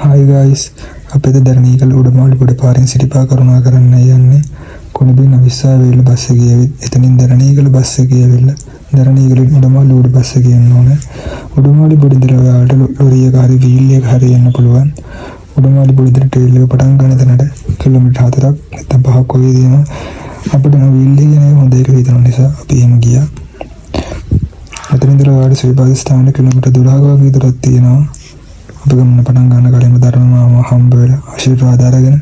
Hi guys අපේ දරණීගල උඩමාලිපුඩ පාරෙන් සිටිපා කරුණා කරන්න යන්නේ කොණිබින විස්සාවේල බස් එකේ ඇවිත් එතනින් දරණීගල බස් එකේ ඇවිල්ලා දරණීගල උඩමාලිපුඩ බස් එකේ යන්න ඕනේ. උඩමාලිපුඩ ඉඳලා ඔයාලට ලොරි එක හරි වීල් එක හරි යන්න පුළුවන්. උඩමාලිපුඩ ඉඳලා ට්‍රේල් එක පටන් ගන්න තැනට කිලෝමීටර් 4ක් නැත්නම් 5ක් වගේ දිනවා. අපිට නම් වීල් එක නේ හොඳ එක හිතන නිසා අපි එහෙම ගියා. එතනින් ඉඳලා ඔයාලට ශ්‍රීපාද ස්ථානයේ කිලෝමීටර් 12ක් වගේ දුරක් තියෙනවා. අපි ගමන පටන් ගන්න කලින්ම ධර්ම මාමා හම්බ වෙලා ආශිර්වාද අරගෙන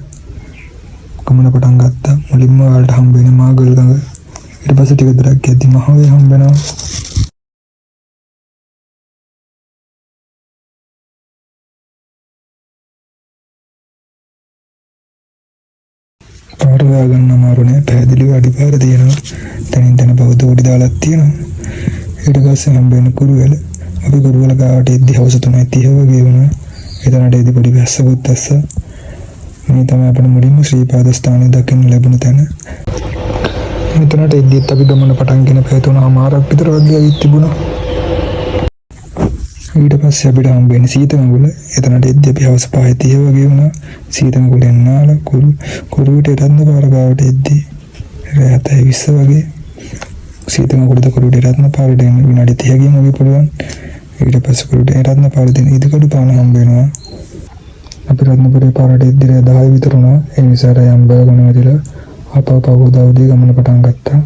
ගමන පටන් ගත්තා. මුලින්ම ඔයාලට හම්බ වෙන්නේ මාගල් ගඟ. ඊට පස්සේ ටික දුරක් යද්දී මහවේ හම්බ වෙනවා. පාර හොයාගන්න අමාරුනේ. පැහැදිලිව අඩිපාර තියෙනවා. තනින් තන බෞද්ධ උඩි දාලක් තියෙනවා. ඊට පස්සේ හම්බ වෙන කුරුවැල. අපි කුරුවැල ගාවට එද්දී හවස 3:30 වගේ වුණා. එතනට එද්දී පොඩි වැස්සකුත් ඇස්සා. මේ තමයි අපේ මුලින්ම ශ්‍රීපාද ස්ථානයේ දකින්න ලැබුණ තැන. මෙතනට එද්දීත් අපි ගමන පටන්ගෙන පැය 3:00මාරක් විතර වගේ ඇවිත් තිබුණා. ඊට පස්සේ අපිට හම්බ වෙන්නේ සීතමගුල. එතනට එද්දී අපි හවස 5:30 වගේ වුණා. සීතමගුලෙන් නාල කුරුවිට රත්නපාර ගාවට එද්දී රෑ 7:20 වගේ සීතමගුලද කුරුවිට රත්නපාරට එන්න විනාඩි 30කින් වගේ පුළුවන්. ඊට පස්සේ කුරුවිට රත්නපාර දෙන ඉදිකඩු පාන හම්බ වෙනවා. අපි රත්නපුරේ පාරට එද්දී 10 විතර වුණා. ඒ නිසා රයම් බයගොන වැදිලා අපව උදව්දී ගමන පටන් ගත්තා.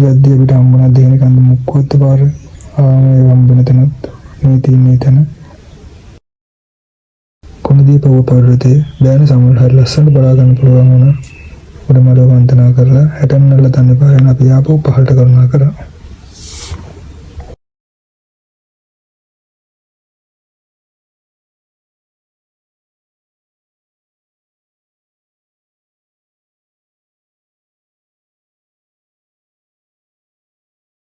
යද්දී අපිට හම්බුණා දෙවෙනි කන්ද මුක්කොත් පාර. මේ හම්බුන තැනත් මේ තියෙන තැන කොණදීපව පර්වතයේ බෑන සමුල් හරි ලස්සනට බලා ගන්න පුළුවන් වුණා. උඩමඩ වන්දනා කරලා හැටන්නල්ල තන්නේ පාරෙන් අපි ආපහු පහළට කරුණා කරා.